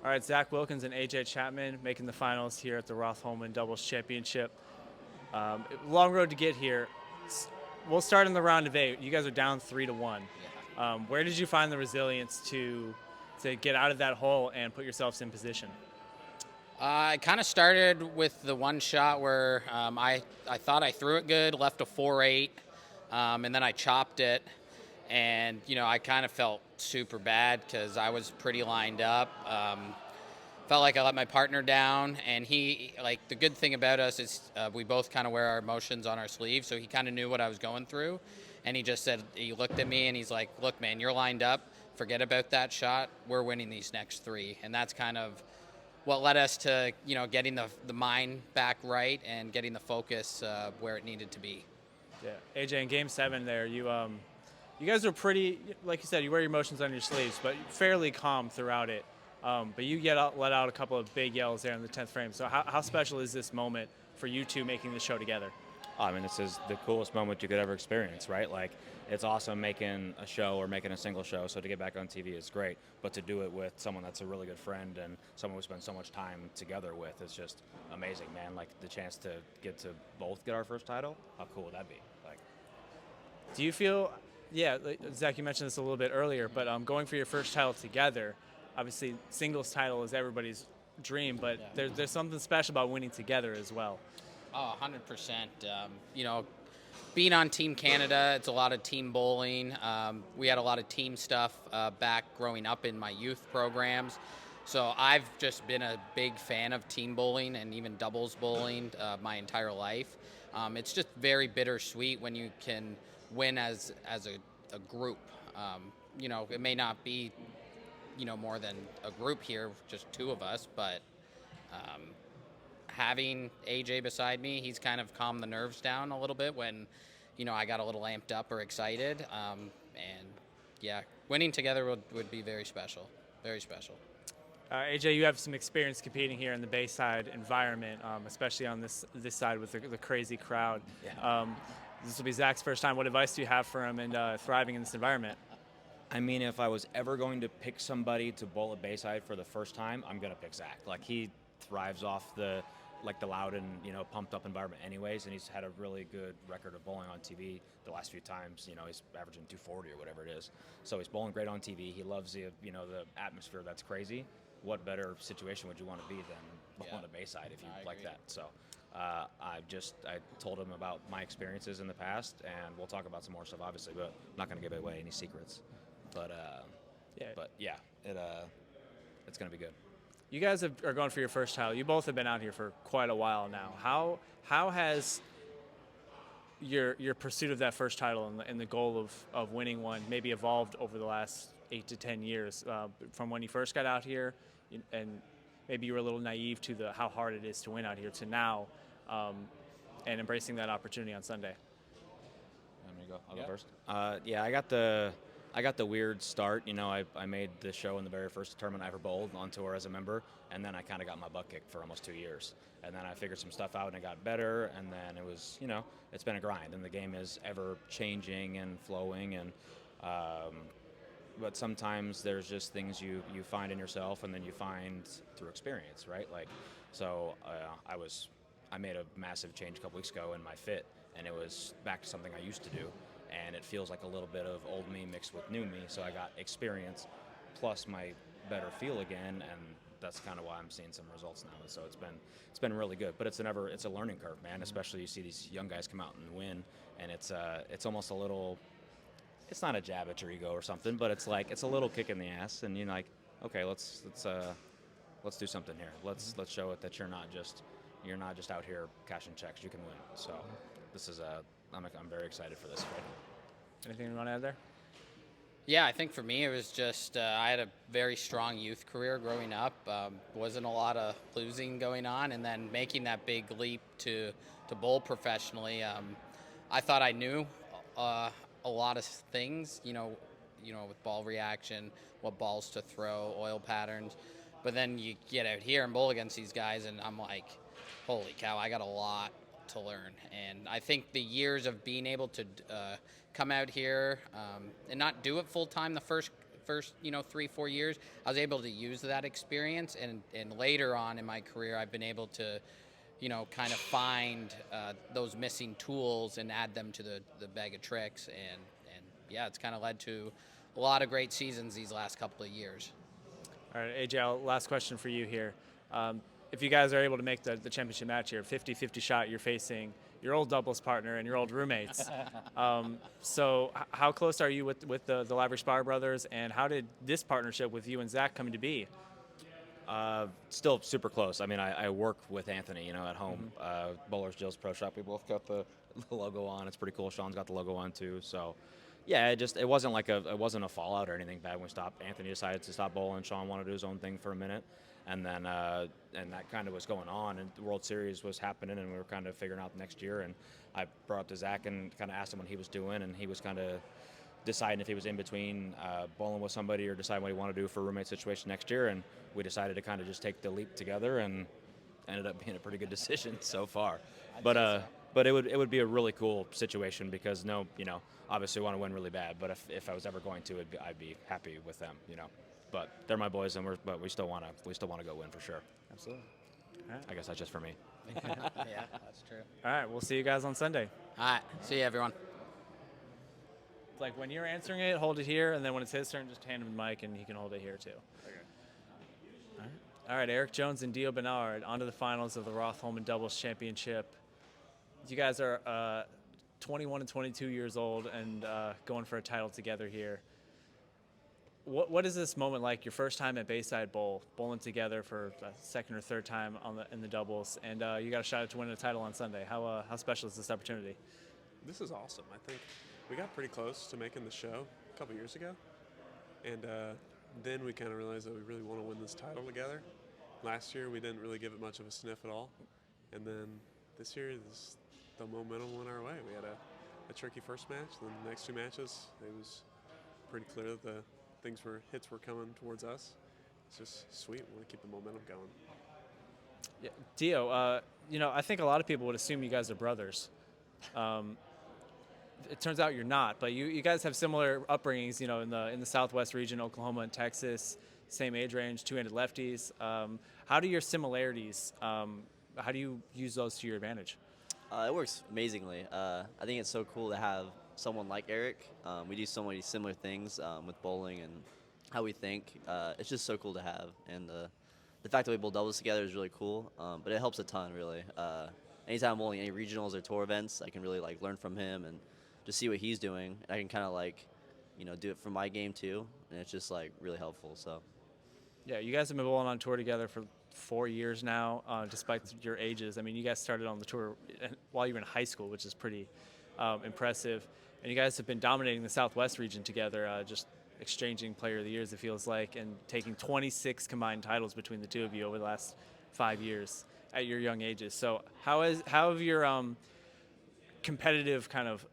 All right, Zach Wilkins and AJ Chapman making the finals here at the Roth Holman Doubles Championship. Long road to get here. We'll start in the round of 8. You guys are down 3-1. Where did you find the resilience to get out of that hole and put yourselves in position? I kind of started with the one shot where I thought I threw it good, left a 4-8, and then I chopped it. And, I kind of felt super bad because I was pretty lined up. Felt like I let my partner down. And the good thing about us is we both kind of wear our emotions on our sleeves. So he kind of knew what I was going through. And he looked at me and he's like, look, man, you're lined up. Forget about that shot. We're winning these next 3. And that's kind of what led us to, getting the mind back right and getting the focus where it needed to be. Yeah, AJ, in Game 7 there, you guys were pretty, like you said, you wear your emotions on your sleeves, but fairly calm throughout it. But you let out a couple of big yells there in the 10th frame. So how special is this moment for you two making the show together? I mean, this is the coolest moment you could ever experience, right? Like, it's awesome making a show or making a single show, so to get back on TV is great. But to do it with someone that's a really good friend and someone we spend so much time together with is just amazing, man. Like, the chance to both get our first title, how cool would that be? Like, do you feel, Zach, you mentioned this a little bit earlier, but going for your first title together, obviously singles title is everybody's dream, but there's something special about winning together as well. Oh, 100%. Being on Team Canada, it's a lot of team bowling. We had a lot of team stuff back growing up in my youth programs. So I've just been a big fan of team bowling and even doubles bowling my entire life. It's just very bittersweet when you can win as a group. It may not be, more than a group here, just 2 of us, but having AJ beside me, he's kind of calmed the nerves down a little bit when, I got a little amped up or excited. Winning together would be very special, very special. AJ, you have some experience competing here in the Bayside environment, especially on this side with the crazy crowd. Yeah. This will be Zach's first time. What advice do you have for him in thriving in this environment? I mean, if I was ever going to pick somebody to bowl at Bayside for the first time, I'm going to pick Zach. Like, he thrives off the loud and, pumped up environment anyways, and he's had a really good record of bowling on TV the last few times. He's averaging 240 or whatever it is. So he's bowling great on TV. He loves the atmosphere that's crazy. What better situation would you want to be than bowling at Bayside if you like that? So I told him about my experiences in the past, and we'll talk about some more stuff, obviously, but I'm not going to give away any secrets. But it's going to be good. You guys are going for your first title. You both have been out here for quite a while now. How has your pursuit of that first title and the goal of winning one maybe evolved over the last 8 to 10 years from when you first got out here, and maybe you were a little naive to how hard it is to win out here to now, and embracing that opportunity on Sunday? I'm gonna go. I'll go first. I got the weird start. I made the show in the very first tournament I ever bowled on tour as a member, and then I kind of got my butt kicked for almost 2 years. And then I figured some stuff out and it got better, and then it was, it's been a grind, and the game is ever changing and flowing, and but sometimes there's just things you find in yourself and then you find through experience, right? Like, so I made a massive change a couple weeks ago in my fit, and it was back to something I used to do. And it feels like a little bit of old me mixed with new me. So I got experience plus my better feel again, and that's kind of why I'm seeing some results now. So it's been really good, but it's a learning curve, man. Especially you see these young guys come out and win, and it's almost a little. It's not a jab at your ego or something, but it's a little kick in the ass, and you're like, okay, let's do something here. Let's show it that you're not just out here cashing checks. You can win. So this is I'm very excited for this fight. Anything you want to add there? Yeah, I think for me it was just I had a very strong youth career growing up. Wasn't a lot of losing going on, and then making that big leap to bowl professionally. I thought I knew a lot of things, with ball reaction, what balls to throw, oil patterns. But then you get out here and bowl against these guys, and I'm like, holy cow, I got a lot to learn. And I think the years of being able to come out here and not do it full time the first first 3-4 years. I was able to use that experience, and later on in my career, I've been able to kind of find those missing tools and add them to the bag of tricks, and yeah, it's kind of led to a lot of great seasons these last couple of years. All right, AJ, last question for you here. If you guys are able to make the championship match here, 50-50 shot, you're facing your old doubles partner and your old roommates. So how close are you with the Lavery-Spahr brothers, and how did this partnership with you and Zach come to be? Still super close. I mean, I work with Anthony, at home. Bowlers Jill's Pro Shop. We both got the logo on. It's pretty cool. Sean's got the logo on too. So, yeah, it wasn't a fallout or anything bad when we stopped. Anthony decided to stop bowling. Sean wanted to do his own thing for a minute, and then and that kind of was going on. And the World Series was happening, and we were kind of figuring out the next year. And I brought up to Zach and kind of asked him what he was doing, and he was kind of deciding if he was in between bowling with somebody or deciding what he wanted to do for a roommate situation next year. And we decided to kind of just take the leap together, and ended up being a pretty good decision so far. But it would be a really cool situation because obviously we want to win really bad. But if I was ever going to, I'd be happy with them. But they're my boys, and we still want to go win for sure. Absolutely. All right. I guess that's just for me. Yeah, that's true. All right, we'll see you guys on Sunday. All right, see you everyone. It's like when you're answering it, hold it here, and then when it's his turn, just hand him the mic, and he can hold it here too. Okay. All right, Eric Jones and Dio Bernard on to the finals of the Roth Holman Doubles Championship. You guys are 21 and 22 years old and going for a title together here. What is this moment like? Your first time at Bayside Bowl, bowling together for a second or third time in the doubles, and you got a shot at winning a title on Sunday. How special is this opportunity? This is awesome. I think we got pretty close to making the show a couple years ago, and then we kind of realized that we really want to win this title together. Last year we didn't really give it much of a sniff at all, and then this year the momentum went our way. We had a tricky first match, then the next two matches it was pretty clear that the hits were coming towards us. It's just sweet. We want to keep the momentum going. Yeah, Dio, I think a lot of people would assume you guys are brothers. It turns out you're not, but you guys have similar upbringings, in the Southwest region, Oklahoma and Texas, same age range, two-handed lefties. How do your similarities, how do you use those to your advantage? It works amazingly. I think it's so cool to have someone like Eric. We do so many similar things with bowling and how we think. It's just so cool to have, and the fact that we bowl doubles together is really cool. But it helps a ton, really. Anytime I'm bowling any regionals or tour events, I can really learn from him and just see what he's doing. And I can kind of do it for my game too, and it's just really helpful. So. Yeah, you guys have been bowling on tour together for 4 years now, despite your ages. I mean, you guys started on the tour while you were in high school, which is pretty impressive. And you guys have been dominating the Southwest region together, just exchanging Player of the Years, it feels like, and taking 26 combined titles between the two of you over the last 5 years at your young ages. So how have your competitive kind of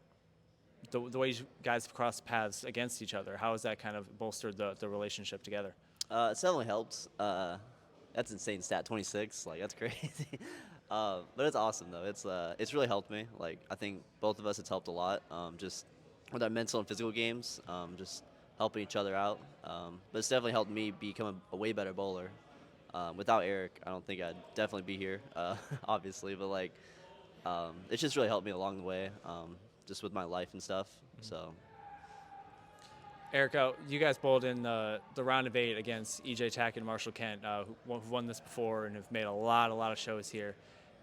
the way you guys have crossed paths against each other, how has that kind of bolstered the relationship together? It's definitely helped. That's an insane stat, 26. That's crazy. But it's awesome though. It's really helped me. I think both of us, it's helped a lot. Just with our mental and physical games, just helping each other out. But it's definitely helped me become a way better bowler. Without Eric, I don't think I'd definitely be here, obviously. But it's just really helped me along the way, just with my life and stuff. So. Eric, you guys bowled in the round of 8 against E.J. Tackett and Marshall Kent, who've won this before and have made a lot of shows here.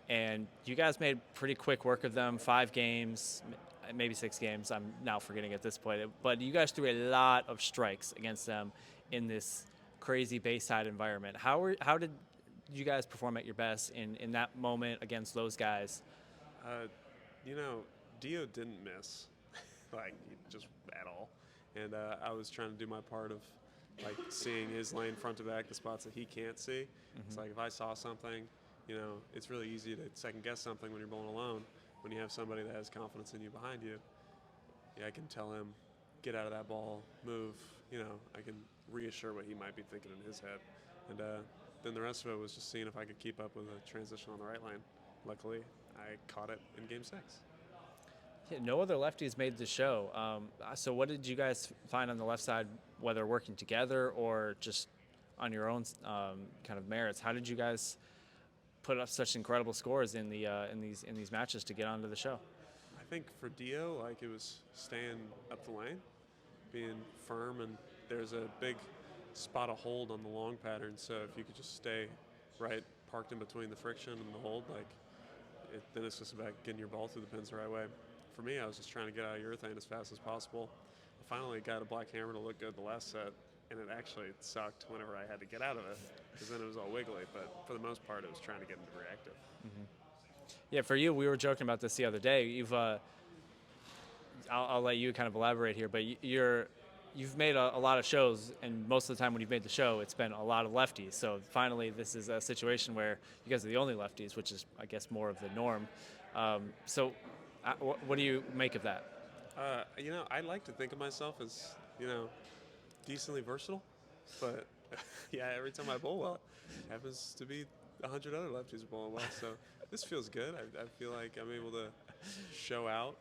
And you guys made pretty quick work of them, 5 games, maybe 6 games. I'm now forgetting at this point. But you guys threw a lot of strikes against them in this crazy Bayside environment. How did you guys perform at your best in that moment against those guys? Dio didn't miss, just at all. And I was trying to do my part of seeing his lane front to back, the spots that he can't see. Mm-hmm. It's if I saw something, it's really easy to second guess something when you're bowling alone. When you have somebody that has confidence in you behind you, I can tell him, get out of that ball, move. I can reassure what he might be thinking in his head. And then the rest of it was just seeing if I could keep up with a transition on the right lane. Luckily, I caught it in Game 6. Yeah, no other lefties made the show. So what did you guys find on the left side, whether working together or just on your own kind of merits? How did you guys put up such incredible scores in these matches to get onto the show? I think for Dio, like it was staying up the lane, being firm, and there's a big spot of hold on the long pattern. So if you could just stay right, parked in between the friction and the hold, then it's just about getting your ball through the pins the right way. For me, I was just trying to get out of urethane as fast as possible. I finally got a black hammer to look good the last set, and it actually sucked whenever I had to get out of it, because then it was all wiggly. But for the most part, it was trying to get into reactive. Yeah, for you, we were joking about this the other day. I'll let you kind of elaborate here, but you've made a lot of shows, and most of the time when you've made the show, it's been a lot of lefties. So finally, this is a situation where you guys are the only lefties, which is, I guess, more of the norm. What do you make of that? I like to think of myself as, decently versatile, but yeah, every time I bowl well, happens to be 100 other lefties bowling well. So this feels good. I feel like I'm able to show out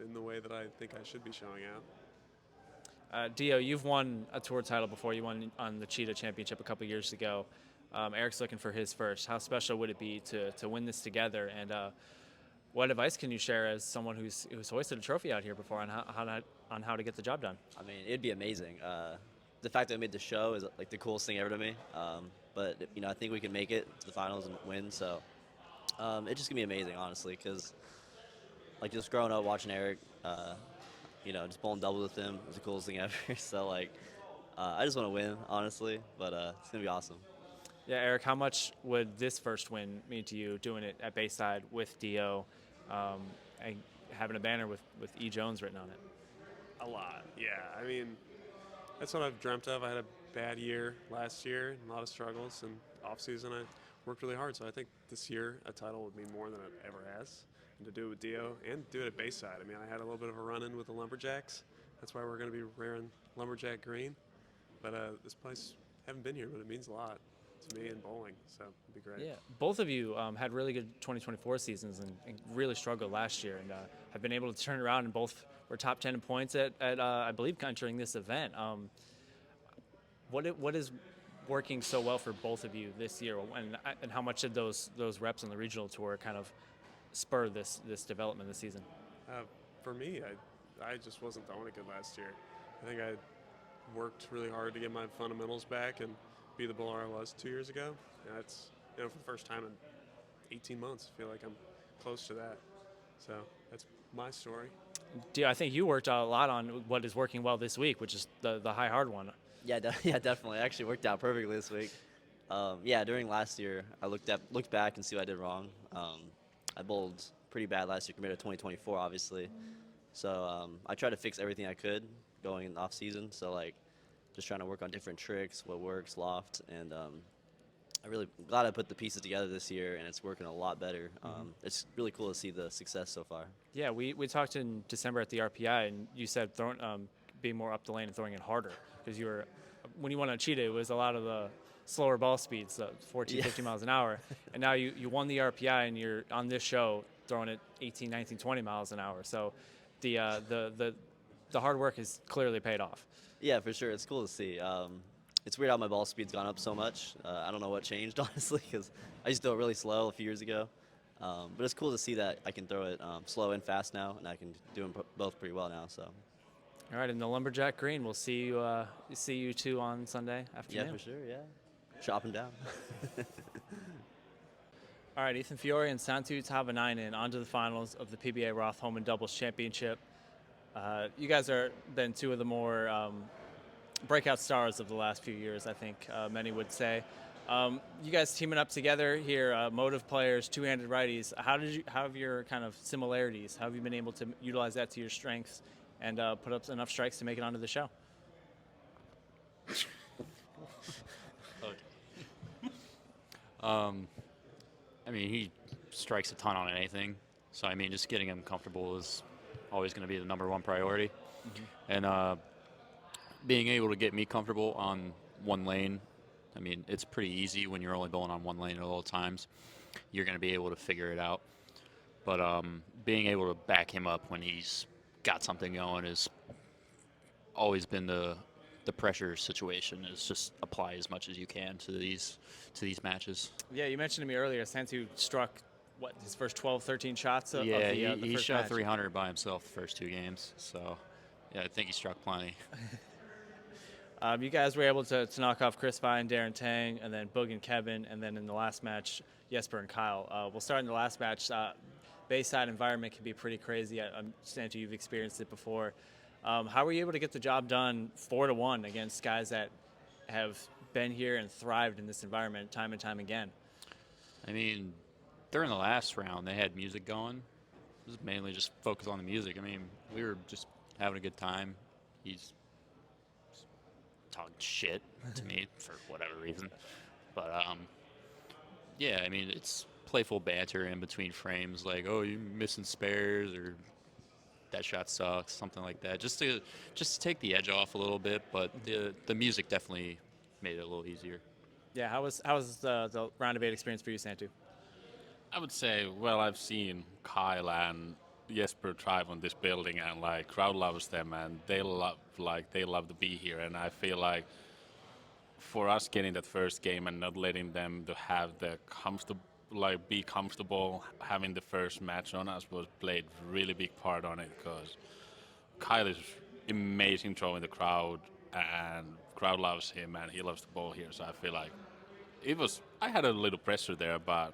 in the way that I think I should be showing out. Dio, you've won a tour title before. You won on the Cheetah Championship a couple years ago. Eric's looking for his first. How special would it be to win this together? And what advice can you share as someone who's hoisted a trophy out here before on how to get the job done? I mean, it'd be amazing. The fact that we made the show is like the coolest thing ever to me. But I think we can make it to the finals and win. So it's just gonna be amazing, honestly, because like just growing up watching Eric, just bowling doubles with him was the coolest thing ever. So I just want to win, honestly. But it's gonna be awesome. Yeah, Eric, how much would this first win mean to you, doing it at Bayside with Dio, and having a banner with E. Jones written on it? A lot, yeah. I mean, that's what I've dreamt of. I had a bad year last year, and a lot of struggles, and off season I worked really hard. So I think this year a title would mean more than it ever has. And to do it with Dio and do it at Bayside. I mean, I had a little bit of a run-in with the Lumberjacks. That's why we're going to be wearing Lumberjack green. But this place, haven't been here, but it means a lot to me in bowling, so it'd be great. Yeah, both of you had really good 2024 seasons and really struggled last year, and have been able to turn around, and both were top 10 in points at I believe entering this event. What is working so well for both of you this year, and how much did those reps on the regional tour kind of spur this development this season? For me, I just wasn't throwing it good last year. I think I worked really hard to get my fundamentals back and be the bowler I was 2 years ago. And that's, for the first time in 18 months, I feel like I'm close to that. So that's my story. I think you worked a lot on what is working well this week, which is the high hard one. Yeah, definitely. It actually worked out perfectly this week. During last year, I looked back and see what I did wrong. I bowled pretty bad last year compared to 2024, obviously. So I tried to fix everything I could going in the off season. So just trying to work on different tricks, what works, loft, and I'm really glad I put the pieces together this year, and it's working a lot better. It's really cool to see the success so far. Yeah, we talked in December at the RPI, and you said being more up the lane and throwing it harder, because when you won on Cheetah, it was a lot of the slower ball speeds, 14, 15 miles an hour, and now you won the RPI, and you're on this show throwing it 18, 19, 20 miles an hour. So the hard work has clearly paid off. Yeah, for sure. It's cool to see. It's weird how my ball speed's gone up so much. I don't know what changed, honestly, because I used to throw it really slow a few years ago. But it's cool to see that I can throw it slow and fast now, and I can do them both pretty well now. So. All right, in the Lumberjack green, we'll see you two on Sunday afternoon. Yeah, for sure. Yeah, chopping down. All right, Ethan Fiore and Santtu Tahvanainen onto the finals of the PBA Roth Holman Doubles Championship. You guys are been two of the more breakout stars of the last few years, I think many would say. You guys teaming up together here, motive players, two-handed righties. How have your kind of similarities? How have you been able to utilize that to your strengths and put up enough strikes to make it onto the show? I mean, he strikes a ton on anything. So, I mean, just getting him comfortable is always going to be the number one priority. And being able to get me comfortable on one lane, I mean, it's pretty easy when you're only bowling on one lane at all times. You're going to be able to figure it out. But being able to back him up when he's got something going has always been the pressure situation. Is just apply as much as you can to these matches. Yeah, you mentioned to me earlier, Santtu struck his first 12, 13 shots of Yeah, the he first shot match. 300 by himself the first 2 games. So yeah, I think he struck plenty. You guys were able to knock off Chris Vine, Darren Tang, and then Boog and Kevin, and then in the last match, Jesper and Kyle. We'll start in the last match. Bayside environment can be pretty crazy. Santtu, you've experienced it before. How were you able to get the job done 4-1 against guys that have been here and thrived in this environment time and time again? I mean, during the last round, they had music going. It was mainly just focused on the music. I mean, we were just having a good time. He's talking shit to me for whatever reason. But, yeah, I mean, it's playful banter in between frames, like, oh, you're missing spares, or that shot sucks, something like that, just to take the edge off a little bit. But the music definitely made it a little easier. Yeah, how was the round of 8 experience for you, Santtu? I would say, well, I've seen Kyle and Jesper thrive on this building, and like crowd loves them, and they love to be here. And I feel like for us getting that first game and not letting them to have the be comfortable having the first match on us was played really big part on it, because Kyle is amazing throwing the crowd, and crowd loves him, and he loves the ball here. So I feel like I had a little pressure there, but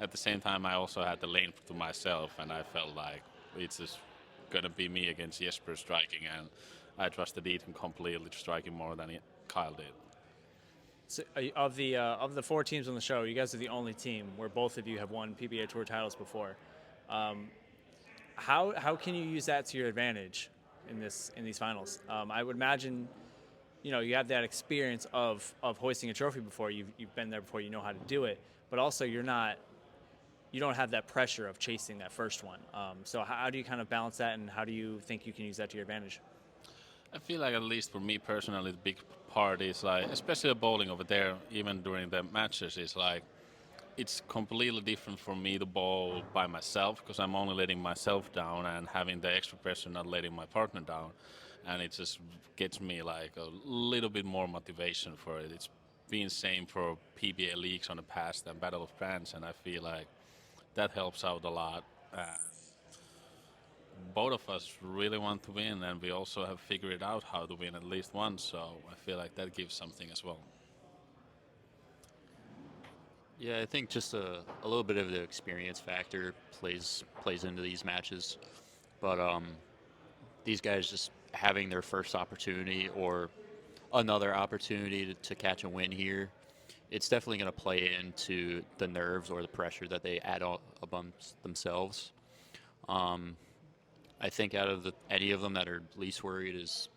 at the same time, I also had the lane to myself, and I felt like it's just going to be me against Jesper striking, and I trusted Ethan completely striking more than Kyle did. So, of the 4 teams on the show, you guys are the only team where both of you have won PBA Tour titles before. How can you use that to your advantage in these finals? I would imagine, you have that experience of hoisting a trophy before. You've been there before. You know how to do it, but also you don't have that pressure of chasing that first one. So how do you kind of balance that, and how do you think you can use that to your advantage? I feel like, at least for me personally, the big part is like, especially the bowling over there, even during the matches, is like, it's completely different for me to bowl by myself, because I'm only letting myself down and having the extra pressure not letting my partner down. And it just gets me like a little bit more motivation for it. It's been same for PBA leagues on the past and Battle of France, and I feel like that helps out a lot. Both of us really want to win, and we also have figured out how to win at least once, so I feel like that gives something as well. Yeah, I think just a little bit of the experience factor plays into these matches. But these guys just having their first opportunity or another opportunity to catch a win here, it's definitely going to play into the nerves or the pressure that they add amongst themselves. I think out of any of them that are least worried is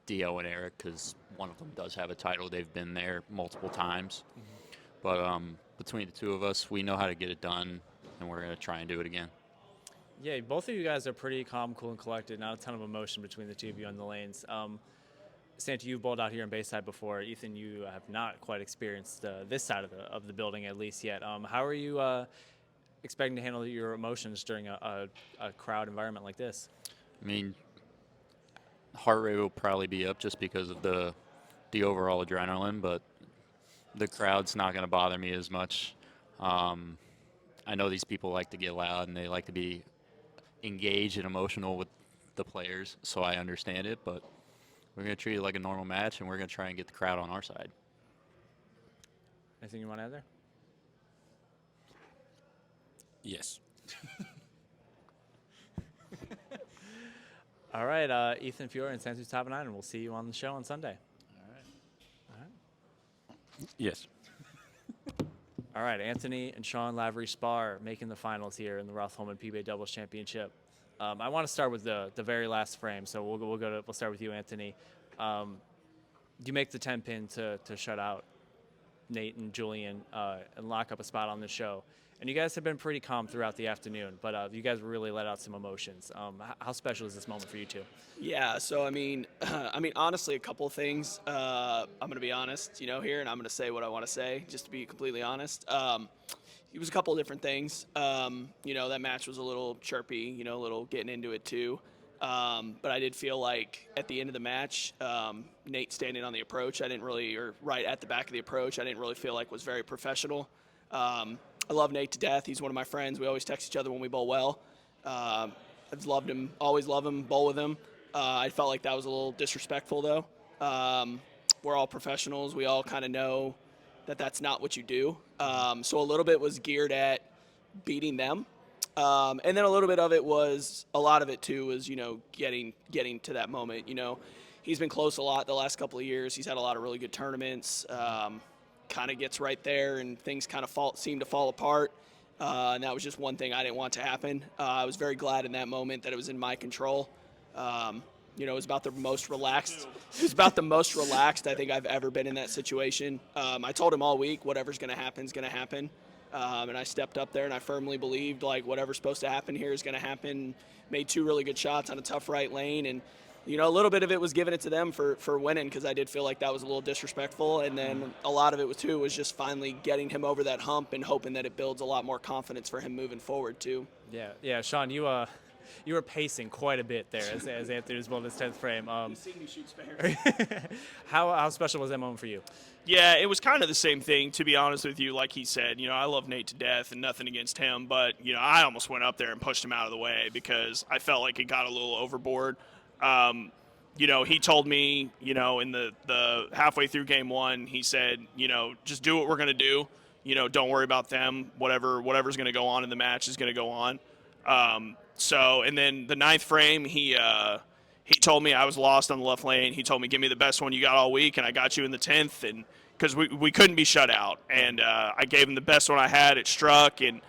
Dio and Eric, because one of them does have a title. They've been there multiple times. Mm-hmm. But between the two of us, we know how to get it done, and we're going to try and do it again. Yeah, both of you guys are pretty calm, cool, and collected. Not a ton of emotion between the two of you on the lanes. Santtu, you've bowled out here in Bayside before. Ethan, you have not quite experienced this side of the building at least yet. How are you expecting to handle your emotions during a crowd environment like this? I mean, heart rate will probably be up just because of the overall adrenaline, but the crowd's not going to bother me as much. I know these people like to get loud and they like to be engaged and emotional with the players, so I understand it, but we're going to treat it like a normal match, and we're going to try and get the crowd on our side. Anything you want to add there? Yes. All right, Ethan, Fiore, and Santtu Tahvanainen. We'll see you on the show on Sunday. All right. Yes. All right, Anthony and Sean Lavery-Spahr making the finals here in the Roth Holman PBA Doubles Championship. I want to start with the very last frame, so we'll start with you, Anthony. You make the 10-pin to shut out Nate and Julian and lock up a spot on the show. And you guys have been pretty calm throughout the afternoon, but you guys really let out some emotions. How special is this moment for you two? Yeah, so I mean, honestly, a couple of things. I'm going to be honest, here, and I'm going to say what I want to say, just to be completely honest. It was a couple of different things. That match was a little chirpy, a little getting into it too. But I did feel like at the end of the match, Nate standing on the approach, or right at the back of the approach, I didn't really feel like was very professional. I love Nate to death. He's one of my friends. We always text each other when we bowl well. I've loved him, always love him, bowl with him. I felt like that was a little disrespectful, though. We're all professionals. We all kind of know that that's not what you do. So a little bit was geared at beating them. And then a lot of it, too, was, getting to that moment. He's been close a lot the last couple of years. He's had a lot of really good tournaments. Kind of gets right there, and things kind of seem to fall apart. And that was just one thing I didn't want to happen. I was very glad in that moment that it was in my control. It was about the most relaxed. It was about the most relaxed I think I've ever been in that situation. I told him all week, whatever's going to happen is going to happen. And I stepped up there, and I firmly believed whatever's supposed to happen here is going to happen. Made 2 really good shots on a tough right lane, and a little bit of it was giving it to them for winning, because I did feel like that was a little disrespectful. And then a lot of it was just finally getting him over that hump and hoping that it builds a lot more confidence for him moving forward too. Yeah, Sean, you were pacing quite a bit there as Anthony was bowling his 10th frame. You've seen me shoot spares. How special was that moment for you? Yeah, it was kind of the same thing, to be honest with you. Like he said, I love Nate to death and nothing against him, but, I almost went up there and pushed him out of the way because I felt like it got a little overboard. He told me, in the halfway through game 1, he said, just do what we're going to do. Don't worry about them. Whatever's going to go on in the match is going to go on. And then the 9th frame, he told me I was lost on the left lane. He told me, give me the best one you got all week, and I got you in the 10th, and because we couldn't be shut out. And I gave him the best one I had. It struck, and,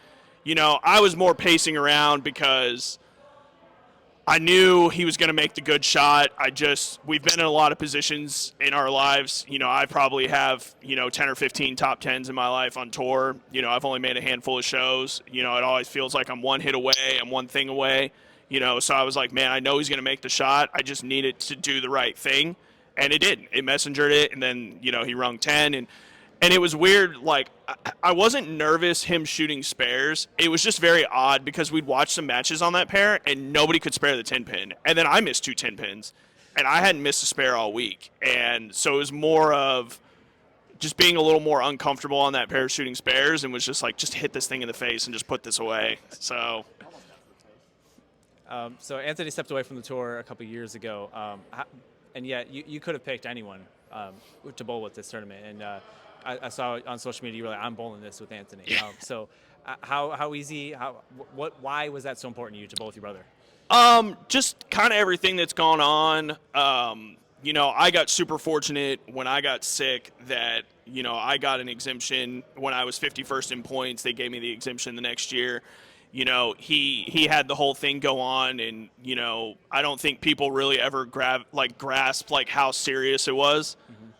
I was more pacing around because I knew he was going to make the good shot. We've been in a lot of positions in our lives. I probably have, 10 or 15 top 10s in my life on tour. I've only made a handful of shows. It always feels like I'm one hit away. I'm one thing away. So I was like, man, I know he's going to make the shot. I just needed to do the right thing. And it did. It messengered it. And then, he rung 10. And it was weird. Like, I wasn't nervous him shooting spares. It was just very odd because we'd watched some matches on that pair and nobody could spare the 10 pin. And then I missed 2 10 pins. And I hadn't missed a spare all week. And so it was more of just being a little more uncomfortable on that pair shooting spares, and was just like, just hit this thing in the face and just put this away. So Anthony stepped away from the tour a couple years ago, and yet you could have picked anyone to bowl with this tournament. And I saw on social media you were like, I'm bowling this with Anthony. How easy? Why was that so important to you to bowl with your brother? Just kind of everything that's gone on. I got super fortunate when I got sick that, I got an exemption when I was 51st in points. They gave me the exemption the next year. He had the whole thing go on, and, I don't think people really ever grasped how serious it was.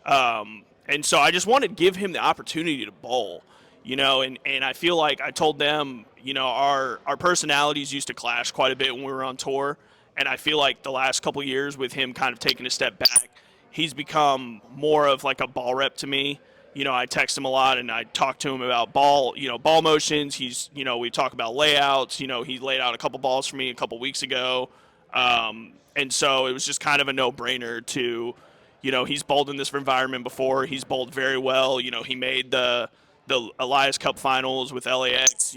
Mm-hmm. And so I just wanted to give him the opportunity to bowl, and I feel like I told them, our personalities used to clash quite a bit when we were on tour. And I feel like the last couple of years with him kind of taking a step back, he's become more of like a ball rep to me. I text him a lot and I talk to him about ball motions. We talk about layouts. He laid out a couple balls for me a couple weeks ago. And so it was just kind of a no-brainer to, he's bowled in this environment before. He's bowled very well. He made the Elias Cup finals with LAX,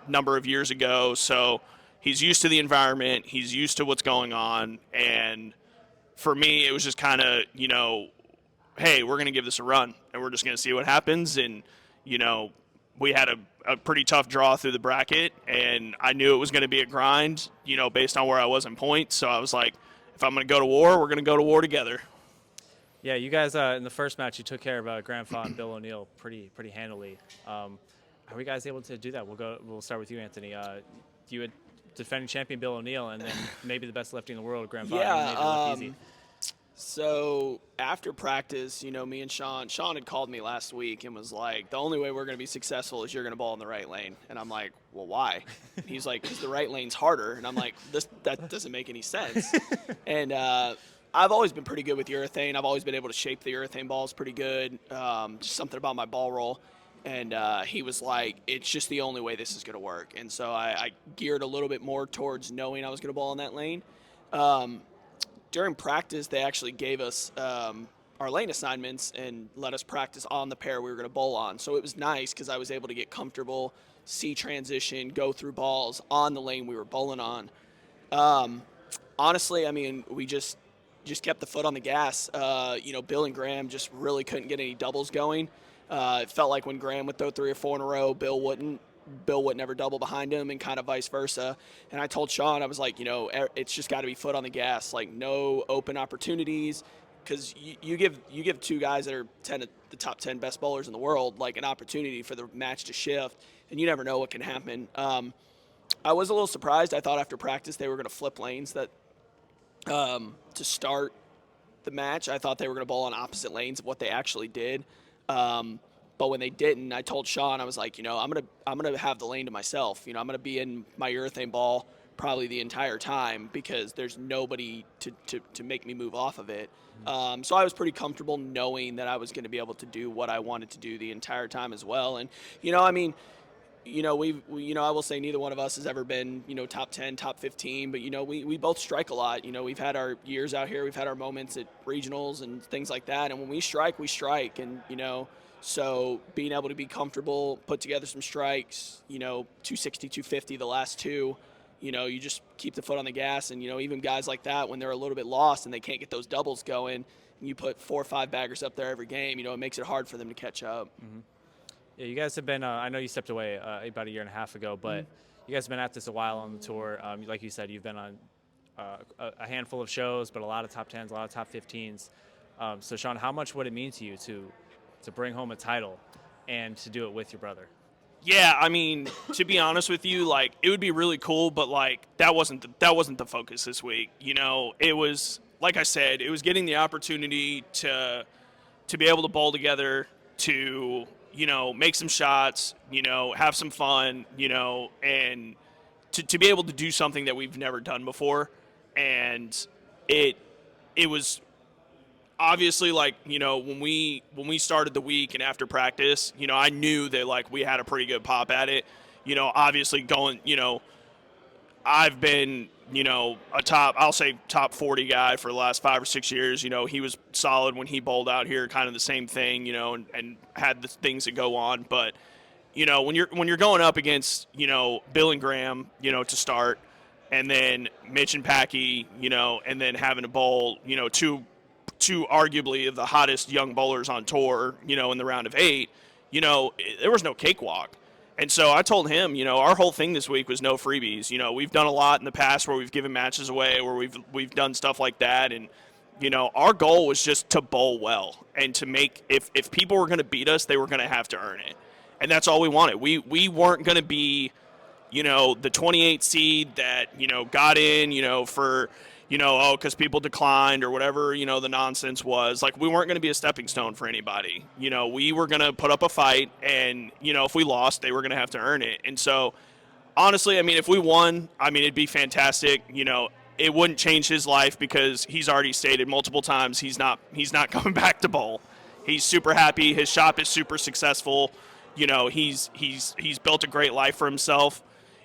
number of years ago. So he's used to the environment. He's used to what's going on. And for me, it was just kind of, hey, we're going to give this a run, and we're just going to see what happens. And, we had a pretty tough draw through the bracket, and I knew it was going to be a grind, based on where I was in points. So I was like, if I'm going to go to war, we're going to go to war together. Yeah, you guys in the first match, you took care of Grandpa and Bill O'Neill pretty handily. How were you guys able to do that? We'll start with you, Anthony. You had defending champion Bill O'Neill, and then maybe the best lefty in the world, Grandpa. Made it look easy. So after practice, me and Sean had called me last week and was like, the only way we're going to be successful is you're going to bowl in the right lane. And I'm like, well, why? He's like, because the right lane's harder. And I'm like, that doesn't make any sense. And I've always been pretty good with urethane. I've always been able to shape the urethane balls pretty good. Just something about my ball roll. And he was like, it's just the only way this is going to work. And so I geared a little bit more towards knowing I was going to bowl in that lane. During practice, they actually gave us our lane assignments and let us practice on the pair we were going to bowl on. So it was nice because I was able to get comfortable, see transition, go through balls on the lane we were bowling on. Honestly, I mean, we just kept the foot on the gas. Bill and Graham just really couldn't get any doubles going. It felt like when Graham would throw 3 or 4 in a row, Bill wouldn't ever double behind him, and kind of vice versa. And I told Sean, I was like, it's just got to be foot on the gas, like no open opportunities, because you give 2 guys that are the top 10 best bowlers in the world like an opportunity for the match to shift, and you never know what can happen. I was a little surprised. I thought after practice they were going to flip lanes to start the match. I thought they were going to bowl on opposite lanes of what they actually did. But when they didn't, I told Sean, I was like, I'm gonna have the lane to myself. I'm gonna be in my urethane ball probably the entire time because there's nobody to make me move off of it. So I was pretty comfortable knowing that I was going to be able to do what I wanted to do the entire time as well. And I will say neither one of us has ever been, top 10, top 15, but, we both strike a lot. We've had our years out here. We've had our moments at regionals and things like that. And when we strike, we strike. And, so being able to be comfortable, put together some strikes, 260, 250, the last 2, you just keep the foot on the gas. And, even guys like that, when they're a little bit lost and they can't get those doubles going, and you put 4 or 5 baggers up there every game, it makes it hard for them to catch up. Mm-hmm. Yeah, you guys have been, I know you stepped away about a year and a half ago, but you guys have been at this a while on the tour. Like you said, you've been on a handful of shows, but a lot of top 10s, a lot of top 15s. So, Sean, how much would it mean to you to bring home a title and to do it with your brother? Yeah, I mean, to be honest with you, like, it would be really cool, but like that wasn't the focus this week. It was, like I said, it was getting the opportunity to be able to bowl together, to make some shots, have some fun, and to be able to do something that we've never done before. And it was obviously, like, when we started the week and after practice, I knew that, like, we had a pretty good pop at it. Obviously going, I've been, I'll say top 40 guy for the last 5 or 6 years. He was solid when he bowled out here, kind of the same thing, and had the things that go on. But, when you're going up against, Bill and Graham, to start, and then Mitch and Packy, and then having to bowl, two arguably the hottest young bowlers on tour, in the round of 8, there was no cakewalk. And so I told him, our whole thing this week was no freebies. We've done a lot in the past where we've given matches away, where we've done stuff like that. And, our goal was just to bowl well and to make, if people were going to beat us, they were going to have to earn it. And that's all we wanted. We weren't going to be, the 28 seed that, got in, for, because people declined or whatever, the nonsense was. Like, we weren't going to be a stepping stone for anybody. We were going to put up a fight, and, if we lost, they were going to have to earn it. And so, honestly, I mean, if we won, I mean, it'd be fantastic. It wouldn't change his life because he's already stated multiple times he's not coming back to bowl. He's super happy. His shop is super successful. He's built a great life for himself.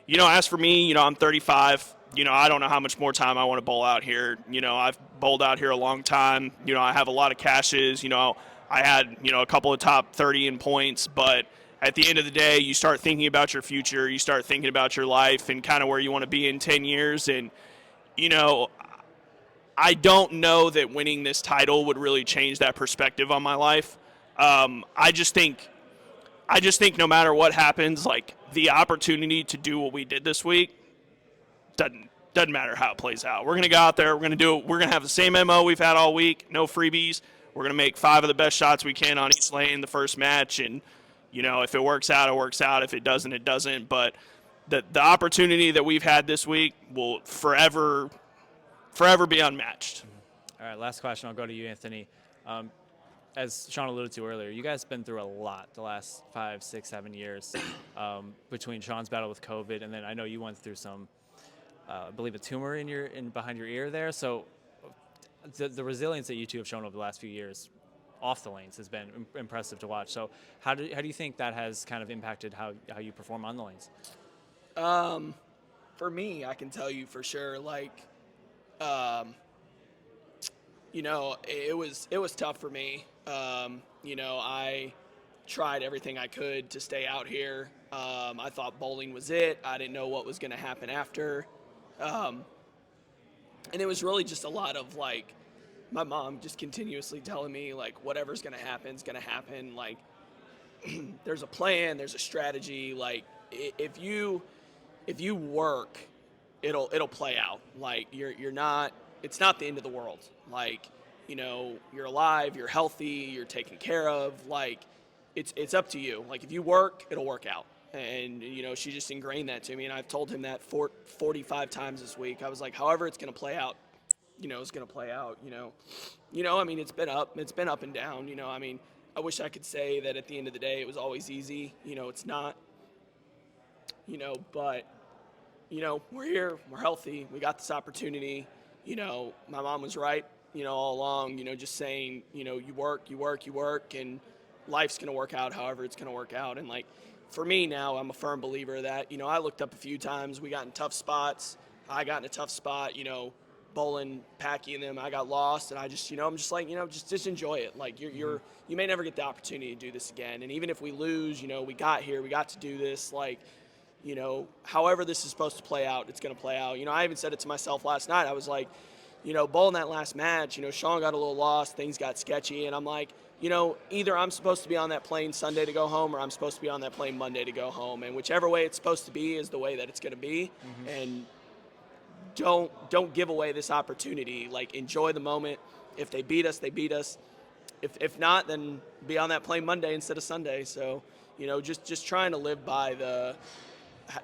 As for me, I'm 35. I don't know how much more time I want to bowl out here. I've bowled out here a long time. I have a lot of cashes. I had, a couple of top 30 in points. But at the end of the day, you start thinking about your future. You start thinking about your life and kind of where you want to be in 10 years. And, I don't know that winning this title would really change that perspective on my life. I just think no matter what happens, like, the opportunity to do what we did this week, doesn't matter how it plays out. We're going to go out there. We're going to do it. We're going to have the same MO we've had all week. No freebies. We're going to make 5 of the best shots we can on each lane the first match. And, if it works out, it works out. If it doesn't, it doesn't. But the opportunity that we've had this week will forever be unmatched. All right, last question. I'll go to you, Anthony. As Sean alluded to earlier, you guys have been through a lot the last 5, 6, 7 years between Sean's battle with COVID, and then I know you went through some, I believe, a tumor behind your ear there. So the resilience that you two have shown over the last few years, off the lanes has been impressive to watch. So how do you think that has kind of impacted how you perform on the lanes? For me, I can tell you for sure, like, it was tough for me. I tried everything I could to stay out here. I thought bowling was it. I didn't know what was going to happen after. And it was really just a lot of, like, my mom just continuously telling me, like, whatever's going to happen is going to happen. Like, there's a plan, there's a strategy. Like, if you work, it'll play out. Like, you're not, it's not the end of the world. Like, you're alive, you're healthy, you're taken care of. Like, it's up to you. Like, if you work, it'll work out. And, she just ingrained that to me. And I've told him that 45 times this week. I was like, however it's going to play out, it's going to play out, I mean, it's been up and down, I mean, I wish I could say that at the end of the day it was always easy. It's not, but, we're here, we're healthy, we got this opportunity. My mom was right, all along, just saying, you work, and life's going to work out however it's going to work out. And, like, for me now, I'm a firm believer that, I looked up a few times, we got in tough spots, I got in a tough spot, bowling, packing them, I got lost, and I just, I'm just like, just enjoy it. Like, you may never get the opportunity to do this again. And even if we lose, we got here, we got to do this, like, however this is supposed to play out, it's going to play out. I even said it to myself last night. I was like, bowling that last match, Sean got a little lost, things got sketchy, and I'm like, either I'm supposed to be on that plane Sunday to go home, or I'm supposed to be on that plane Monday to go home. And whichever way it's supposed to be is the way that it's going to be. And don't give away this opportunity. Like, enjoy the moment. If they beat us, they beat us. If not, then be on that plane Monday instead of Sunday. So, just trying to live by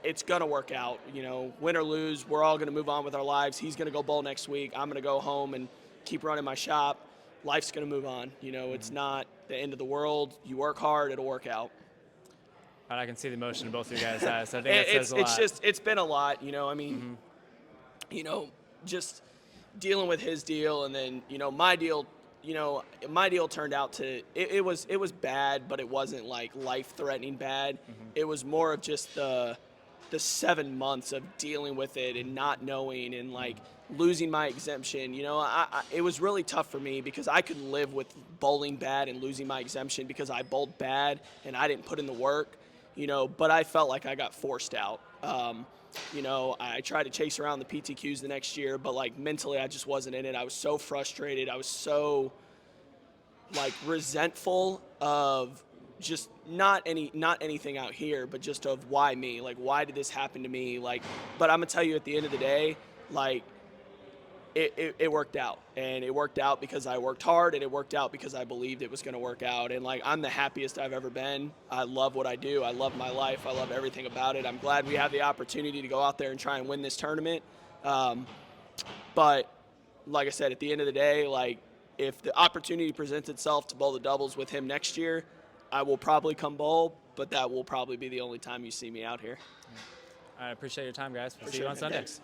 it's going to work out. Win or lose, we're all going to move on with our lives. He's going to go bowl next week. I'm going to go home and keep running my shop. Life's going to move on. It's not the end of the world. You work hard, it'll work out. And I can see the emotion in both of you guys' eyes. So I think that says a lot. It's been a lot. I mean, just dealing with his deal, and then, my deal, my deal turned out to, it was bad, but it wasn't like life-threatening bad. It was more of just the 7 months of dealing with it and not knowing, and, like, losing my exemption. It was really tough for me because I could live with bowling bad and losing my exemption because I bowled bad and I didn't put in the work, but I felt like I got forced out. I tried to chase around the PTQs the next year, but, like, mentally I just wasn't in it. I was so frustrated. I was so, like, resentful of just not anything out here, but just of why me? Like, why did this happen to me? Like, but I'm gonna tell you, at the end of the day, like, it worked out, and it worked out because I worked hard, and it worked out because I believed it was going to work out. And, like, I'm the happiest I've ever been. I love what I do. I love my life. I love everything about it. I'm glad we have the opportunity to go out there and try and win this tournament. But like I said, at the end of the day, like, if the opportunity presents itself to bowl the doubles with him next year, I will probably come bowl, but that will probably be the only time you see me out here. I appreciate your time, guys. We'll see you on Sunday. Thanks.